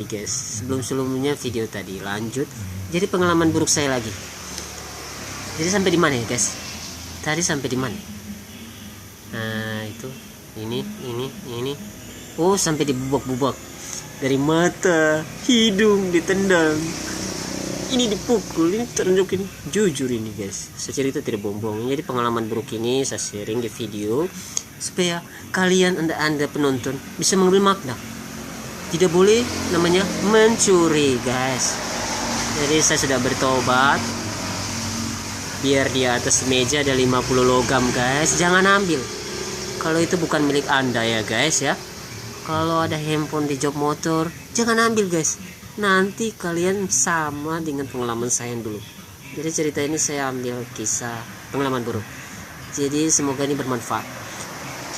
Guys, sebelumnya video tadi lanjut. Jadi pengalaman buruk saya lagi. Jadi sampai di mana ya guys? Tadi sampai di mana? Nah itu, ini. Oh, sampai di bubak-bubak. Dari mata, hidung ditendang. Ini dipukul, ini terunjuk ini. Jujur ini guys, saya cerita tidak bohong-bohong. Jadi pengalaman buruk ini saya sharing di video supaya kalian anda penonton bisa mengambil makna. Tidak boleh namanya mencuri guys. Jadi saya sudah bertobat. Biar di atas meja ada 50 logam guys, jangan ambil. Kalau itu bukan milik anda ya guys ya. Kalau ada handphone di jok motor, jangan ambil guys. Nanti kalian sama dengan pengalaman saya yang dulu. Jadi cerita ini saya ambil kisah pengalaman buruk. Jadi semoga ini bermanfaat.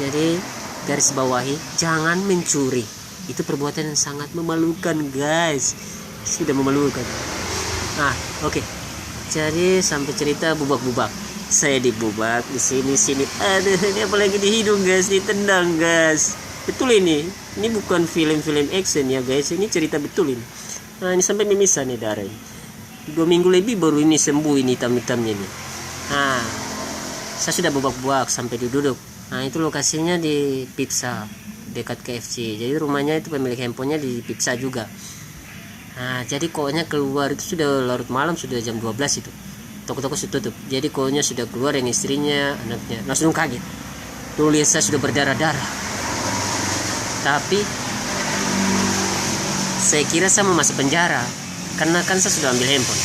Jadi garis bawahi, jangan mencuri. Itu perbuatan yang sangat memalukan guys, sudah memalukan. Nah oke. Jadi sampai cerita bubak-bubak. Saya dibubak di sini. Aduh, ini apalagi di hidung guys, ditendang guys. Betul ini bukan film-film action ya guys, ini cerita betul ini. Nah ini sampai mimisan nih darah ini. 2 minggu lebih baru ini sembuh ini hitam-hitamnya ini. Nah saya sudah bubak-bubak sampai duduk. Nah itu lokasinya di Pizza dekat KFC. Jadi rumahnya itu pemilik handphonenya di Pizza juga. Nah jadi konya keluar itu sudah larut malam, sudah jam 12 itu. Toko-toko sudah tutup. Jadi konya sudah keluar dengan istrinya, anaknya. Langsung kaget. Dulu lihat saya sudah berdarah-darah. Tapi saya kira saya mau masuk penjara karena kan saya sudah ambil handphone.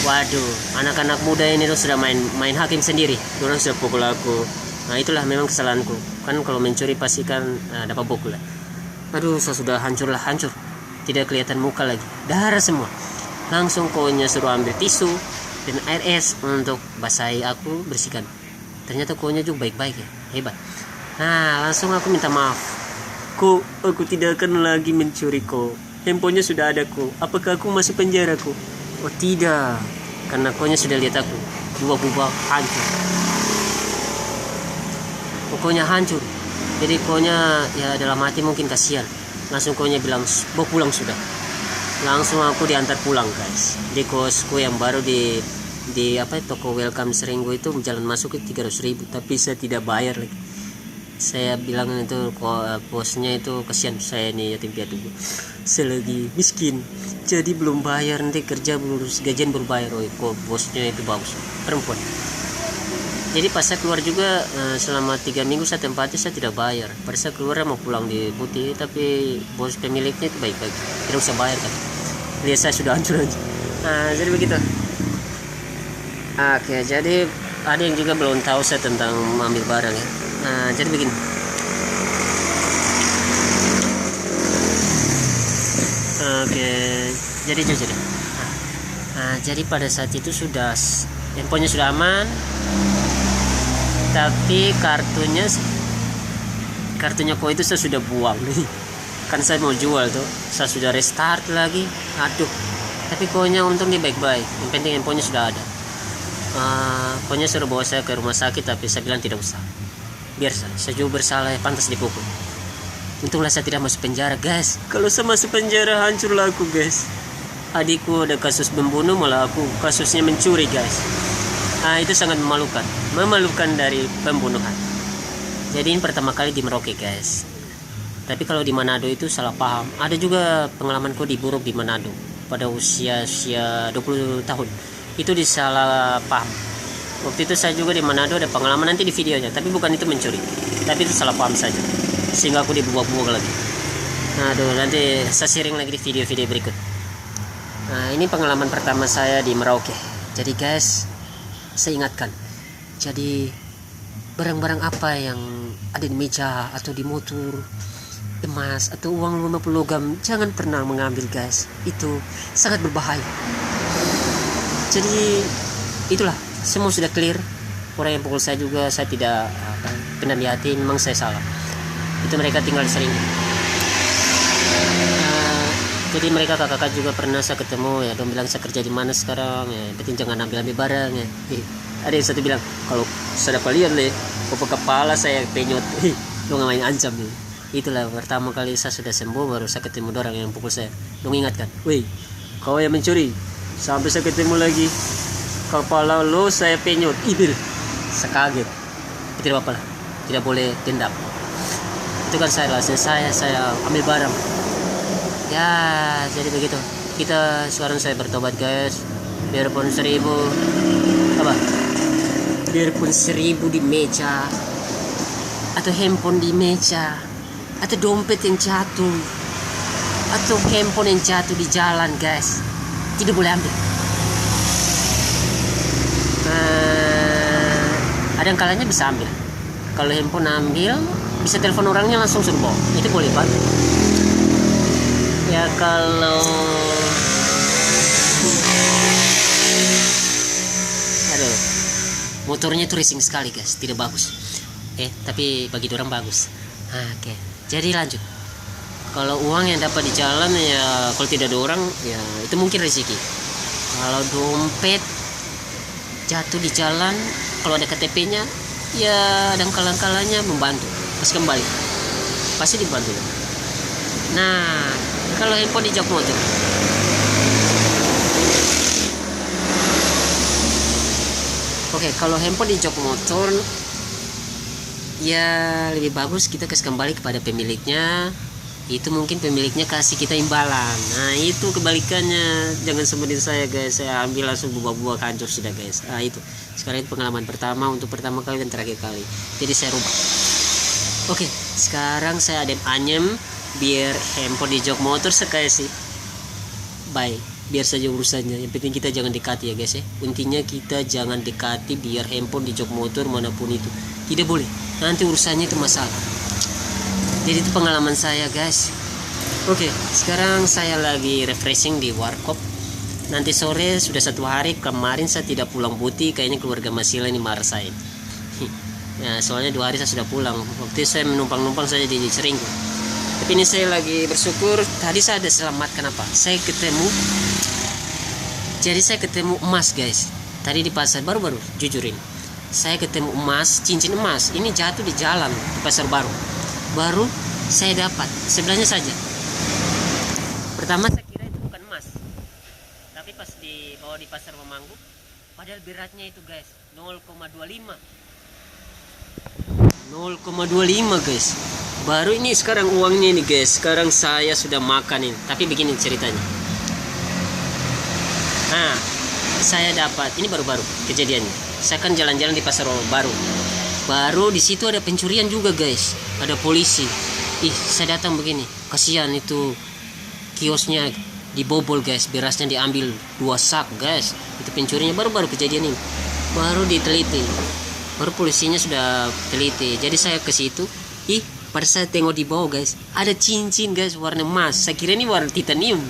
Waduh, anak-anak muda ini tuh sudah main hakim sendiri. Orang sudah pukul aku. Nah itulah memang kesalahanku. Kan kalau mencuri pasti kan dapat pukul lah. Aduh, saya sudah hancur. Tidak kelihatan muka lagi, darah semua. Langsung konya suruh ambil tisu dan air es untuk basahi aku, bersihkan. Ternyata konya juga baik-baik ya, hebat. Nah langsung aku minta maaf. Aku tidak akan lagi mencuri handphonenya sudah ada apakah aku masuk penjara Oh tidak, karena konya sudah lihat aku bubak-bubak hancur. Pokoknya hancur. Jadi konya ya dalam hati mungkin kasihan. Langsung konya bilang mau pulang sudah. Langsung aku diantar pulang guys. Di kosku yang baru di toko Welcome Seringgo itu jalan masuk ke 300.000, tapi saya tidak bayar lagi. Saya bilang itu bosnya itu kasihan saya nih yatim piatu. Saya lagi miskin, jadi belum bayar, nanti kerja gajian baru bayar. Bosnya itu bagus, perempuan. Jadi pas saya keluar juga selama 3 minggu saya tempati, saya tidak bayar. Pada saya keluar mau pulang di putih, tapi bos pemiliknya itu baik-baik, tidak usah bayar kan. Lihat saya sudah hancur aja. Nah jadi begitu. Oke, jadi ada yang juga belum tahu saya tentang mengambil barang ya. Nah jadi begini. Oke, jadi jujur. Nah jadi pada saat itu sudah handphonenya sudah aman. Tapi kartunya itu saya sudah buang nih. Kan saya mau jual tuh, saya sudah restart lagi. Aduh, tapi konya untung dia baik-baik. Yang penting handphonenya sudah ada. Konya suruh bawa saya ke rumah sakit, tapi saya bilang tidak usah. Biar saya juga bersalah, pantas dipukul. Untunglah saya tidak masuk penjara guys. Kalau saya masuk penjara hancurlah aku guys. Adikku ada kasus membunuh, malah aku kasusnya mencuri guys. Nah itu sangat memalukan dari pembunuhan. Jadi ini pertama kali di Merauke guys. Tapi kalau di Manado itu salah paham. Ada juga pengalamanku di buruk di Manado pada usia 20 tahun. Itu disalah paham. Waktu itu saya juga di Manado ada pengalaman, nanti di videonya. Tapi bukan itu mencuri, tapi itu salah paham saja, sehingga aku dibuang-buang lagi. Nah aduh, nanti saya sharing lagi di video-video berikut. Nah ini pengalaman pertama saya di Merauke. Jadi guys, saya ingatkan, jadi barang-barang apa yang ada di meja atau di motor, emas atau uang 50 logam, jangan pernah mengambil guys. Itu sangat berbahaya. Jadi itulah, semua sudah clear. Orang yang pukul saya juga saya tidak kena di hati, memang saya salah. Itu mereka tinggal sering. Jadi mereka kakak-kakak juga pernah saya ketemu ya, dong bilang saya kerja di mana sekarang ya, penting jangan ambil barang ya. Ada yang satu bilang kalau saya dapat lihat pokok kepala saya penyot. Lo nggak main ancam nih. Itulah pertama kali saya sudah sembuh, baru saya ketemu orang yang pukul saya. Dong ingatkan, woi, kau yang mencuri. Sampai saya ketemu lagi, kepala lo saya penyot. Ibil, saya kaget. Tidak apa-apa lah, tidak boleh dendam. Itu kan saya ambil barang. Ya, jadi begitu. Kita sekarang saya bertobat guys. Biarpun 1000 apa? Biarpun 1000 di meja, atau handphone di meja, atau dompet yang jatuh, atau handphone yang jatuh di jalan guys, tidak boleh ambil. Ada yang kalanya bisa ambil. Kalau handphone ambil, bisa telepon orangnya langsung suruh bawa. Itu boleh Pak. Ya kalau aduh, motornya itu racing sekali guys, tidak bagus. Tapi bagi orang bagus. Oke. Jadi lanjut. Kalau uang yang dapat di jalan ya, kalau tidak ada orang ya itu mungkin rezeki. Kalau dompet jatuh di jalan, kalau ada KTP-nya ya ada kalanya membantu, pas kembali pasti dibantu. Nah, kalau handphone di jok motor, oke, kalau handphone di jok motor ya lebih bagus kita kasih kembali kepada pemiliknya. Itu mungkin pemiliknya kasih kita imbalan. Nah itu kebalikannya, jangan seperti saya guys, saya ambil langsung buah-buah kancur sudah guys. Itu sekarang itu pengalaman pertama untuk pertama kali dan terakhir kali, jadi saya rubah. Oke, sekarang saya adem anyem biar handphone di jok motor saya kasih bye, biar saja urusannya. Yang penting kita jangan dekati ya guys ya. Intinya kita jangan dekati biar handphone di jok motor manapun itu, tidak boleh, nanti urusannya itu masalah. Jadi itu pengalaman saya guys. Oke, sekarang saya lagi refreshing di warkop. Nanti sore sudah 1 hari kemarin saya tidak pulang putih, kayaknya keluarga Masila ini marah saya. Ya, soalnya 2 hari saya sudah pulang. Waktu itu saya menumpang saja di Seringgo. Tapi ini saya lagi bersyukur. Tadi saya ada selamat. Kenapa? Saya ketemu emas guys. Tadi di pasar baru jujur ini. Saya ketemu emas, cincin emas. Ini jatuh di jalan di pasar baru saya dapat sebelahnya saja. Pertama saya kira itu bukan emas, tapi pas dibawa di pasar Pemanggu, padahal beratnya itu guys 0,25 guys. Baru ini sekarang uangnya ini guys. Sekarang saya sudah makan ini. Tapi begini ceritanya. Nah, saya dapat ini baru-baru kejadiannya. Saya kan jalan-jalan di pasar baru di situ ada pencurian juga guys, ada polisi. Saya datang begini, kasihan itu kiosnya dibobol guys, berasnya diambil 2 sak guys. Itu pencurinya baru kejadian ini, baru diteliti, baru polisinya sudah teliti. Jadi saya ke situ, pada saya tengok di bawah guys, ada cincin guys warna emas. Saya kira ini warna titanium.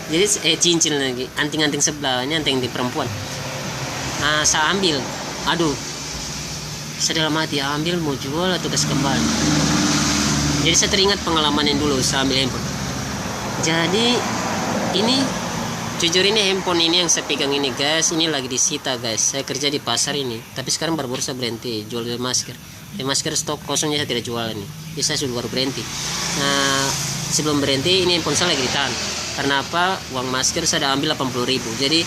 Jadi cincin lagi, anting-anting sebelah, ini anting di perempuan. Nah saya ambil, aduh, saya dalam hati ambil mau jual atau kasih kembali. Jadi saya teringat pengalaman yang dulu saya ambil handphone. Jadi ini jujur ini handphone ini yang saya pegang ini guys, ini lagi disita guys. Saya kerja di pasar ini, tapi sekarang baru saya berhenti jual masker. Masker stok kosongnya saya tidak jual ini. Jadi saya sudah baru berhenti. Nah sebelum berhenti ini handphone saya lagi ditahan. Karena apa? Uang masker saya udah ambil 80.000. Jadi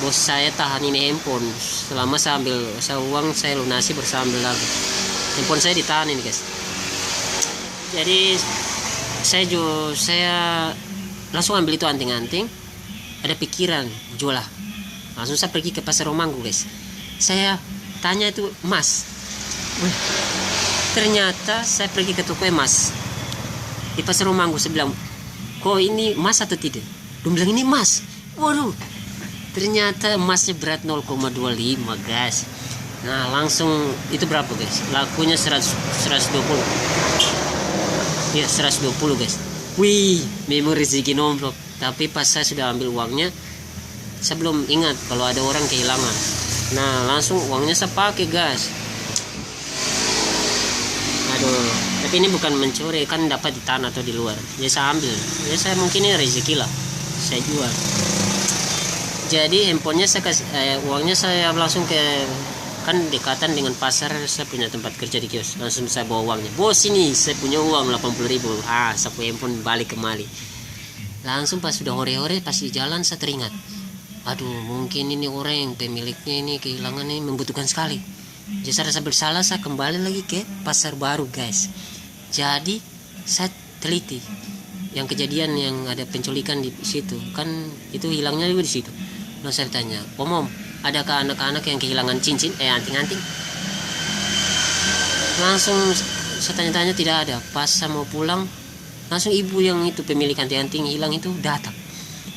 bos saya tahan ini handphone selama saya uang saya lunasi bersama ambil lagi. Handphone saya ditahan ini guys. Jadi saya langsung ambil itu anting-anting. Ada pikiran jual lah. Langsung saya pergi ke pasar Romanggu guys. Saya tanya itu emas. Ternyata saya pergi ke toko emas di pasar Romanggu. Saya bilang, kok ini emas atau tidak? Dia bilang ini emas. Waduh, ternyata emasnya berat 0,25 guys. Nah langsung itu berapa guys? Lakunya 120. Ya 120 guys. Wih, memang rezeki nomplok. Tapi pas saya sudah ambil uangnya, saya belum ingat kalau ada orang kehilangan. Nah langsung uangnya saya pakai guys. Aduh, tapi ini bukan mencuri, kan dapat di tanah atau di luar. Ya saya ambil. Ya saya mungkin ini rezeki lah, saya jual. Jadi handphonenya saya kasih, uangnya saya langsung ke kan dekatan dengan pasar, saya punya tempat kerja di kios. Langsung saya bawa uangnya, bos ini saya punya uang 80.000. Sapu handphone balik kembali. Langsung pas sudah hore-hore, pas di jalan saya teringat, aduh mungkin ini orang yang pemiliknya ini kehilangan ini membutuhkan sekali. Jadi saya rasa bersalah, saya kembali lagi ke pasar baru guys. Jadi saya teliti yang kejadian yang ada penculikan di situ, kan itu hilangnya juga di situ. Lalu saya tanya, Om, adakah anak-anak yang kehilangan cincin, anting-anting? Langsung saya tanya-tanya, tidak ada. Pas saya mau pulang, langsung ibu yang itu pemilik anting-anting hilang itu datang.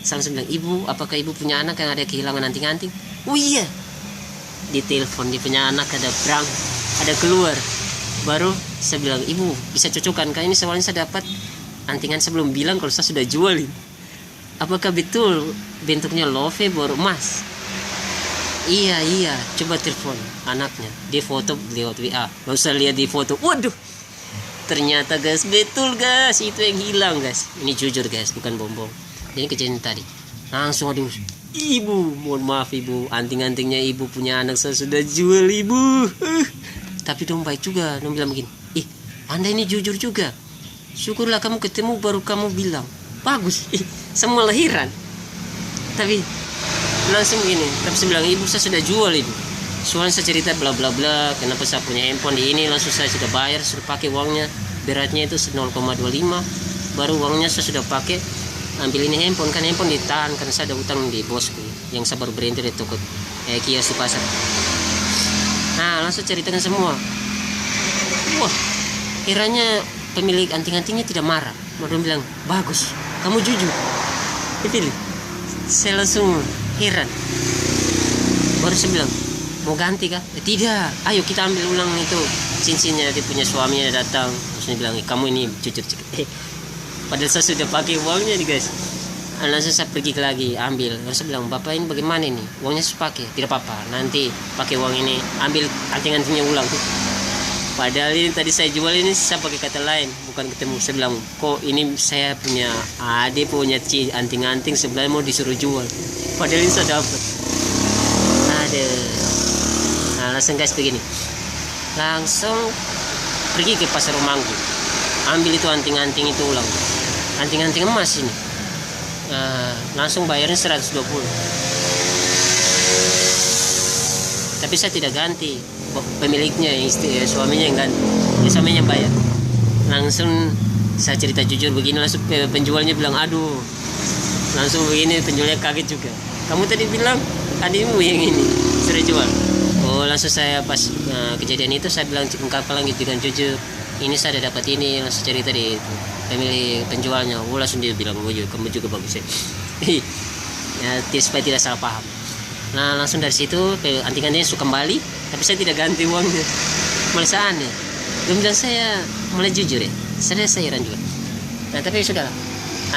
Saya langsung bilang, ibu, apakah ibu punya anak yang ada kehilangan anting-anting? Oh iya, di telepon dia punya anak ada keluar. Baru saya bilang, ibu bisa cocokkan kan ini, soalnya saya dapat antingan sebelum bilang kalau saya sudah jualin. Apakah betul bentuknya love baru emas? Iya, coba telepon anaknya. Dia foto lewat WA. Lalu saya lihat di foto, waduh, ternyata guys, betul guys, itu yang hilang guys. Ini jujur guys, bukan bohong. Jadi kejadian tadi. Langsung aduh, ibu, mohon maaf ibu, anting-antingnya ibu punya anak saya sudah jual ibu. Tapi dong baik juga, dong bilang begini, anda ini jujur juga. Syukurlah kamu ketemu baru kamu bilang. Bagus, semua lahiran. Tapi langsung begini, tapi saya bilang, ibu saya sudah jual ibu. Soalnya saya cerita bla bla bla, kenapa saya punya handphone di ini, langsung saya sudah bayar, sudah pakai uangnya. Beratnya itu 0,25. Baru uangnya saya sudah pakai, ambil ini handphone, kan handphone ditahan karena saya ada utang di bosku yang saya baru berhenti di toko kios di pasar. Nah, langsung ceritakan semua. Wah, kiranya pemilik anting-antingnya tidak marah. Mereka bilang, bagus, kamu jujur. Dipilih. Saya langsung heran. Baru saya bilang, mau ganti kah? Tidak, ayo kita ambil ulang itu cincinnya. Dia punya suaminya datang. Terus dia bilang, kamu ini jujur. Padahal saya sudah pakai uangnya nih guys. Langsung saya pergi lagi ambil. Lalu saya bilang, bapak ini bagaimana ini? Uangnya saya pakai. Tidak apa-apa, nanti pakai uang ini ambil anting-antingnya ulang. Padahal ini tadi saya jual ini saya pakai kata lain, bukan ketemu. Saya bilang, kok ini saya punya adik punya anting-anting sebelah mau disuruh jual. Padahal ini saya dapat. Nah, langsung guys begini. Langsung pergi ke pasar Romangku. Ambil itu anting-anting itu ulang. Anting-anting emas ini. Langsung bayarnya 120. Tapi saya tidak ganti, pemiliknya suaminya yang ganti. Suaminya yang bayar. Langsung saya cerita jujur begini, langsung penjualnya bilang, aduh, langsung begini, penjualnya kaget juga. Kamu tadi bilang adikmu yang ini sudah jual. Oh, langsung saya pas kejadian itu saya bilang ungkapkan lagi dengan jujur, ini saya ada dapat ini. Langsung cerita di pemilik penjualnya. Oh, langsung dia bilang, oh kamu juga bagus ya. Ya, supaya tidak salah paham. Nah, langsung dari situ anting-antingnya suka kembali, tapi saya tidak ganti uangnya. Malah saya aneh. Dia bilang saya mulai jujur ya. Saya heran juga. Nah, tapi sudah,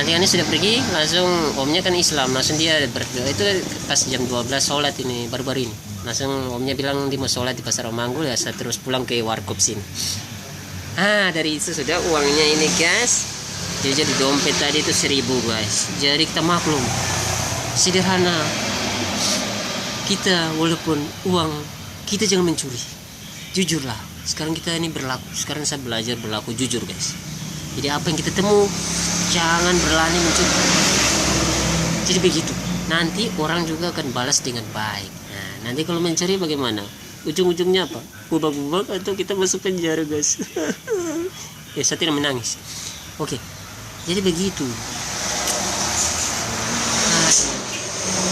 anting-antingnya sudah pergi. Langsung omnya kan Islam, langsung dia berdoa. Itu pas jam 12 sholat ini baru-baru ini. Langsung omnya bilang dia mau sholat di pasar Romangku, ya saya terus pulang ke warkop sini. Dari itu sudah uangnya ini guys. Jadi di dompet tadi itu 1.000 guys. Jadi kita maklum, sederhana. Kita walaupun uang, kita jangan mencuri. Jujurlah. Sekarang kita ini berlaku. Sekarang saya belajar berlaku jujur guys. Jadi apa yang kita temu, jangan berlani mencuri. Jadi begitu. Nanti orang juga akan balas dengan baik. Nah, nanti kalau mencuri bagaimana? Ujung-ujungnya apa? Gubak-gubak atau kita masuk penjara guys. Ya, saya tidak menangis. Oke. Jadi begitu. Nah,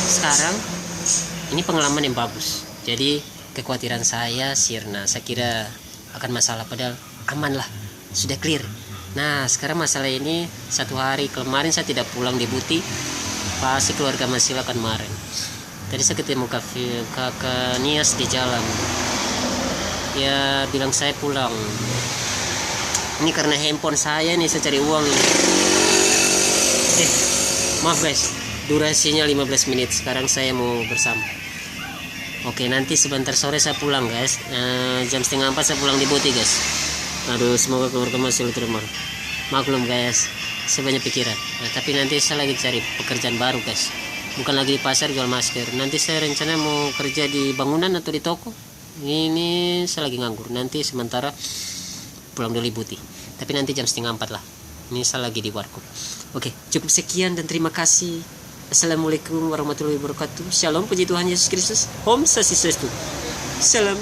sekarang ini pengalaman yang bagus. Jadi kekhawatiran saya sirna, saya kira akan masalah, padahal aman lah, sudah clear. Nah, sekarang masalah ini 1 hari kemarin saya tidak pulang di Buti, pasti keluarga masih akan marah. Tadi saya ketemu kakak Nias di jalan. Ya bilang saya pulang. Ini karena handphone saya nih, saya cari uang ini. Maaf guys, durasinya 15 menit. Sekarang saya mau bersama. Oke, nanti sebentar sore saya pulang guys. Jam 3:30 saya pulang di Buti guys. Aduh, semoga keluarga masih terima. Maklum guys, saya banyak pikiran. Nah, tapi nanti saya lagi cari pekerjaan baru guys. Bukan lagi di pasar jual masker. Nanti saya rencana mau kerja di bangunan atau di toko. Ini saya lagi nganggur, nanti sementara pulang dulu Buti, tapi nanti jam 3:30 lah. Ini saya lagi di warkop. Oke, cukup sekian dan terima kasih. Assalamualaikum warahmatullahi wabarakatuh. Shalom, puji Tuhan Yesus Kristus. Om Swastiastu. Salam.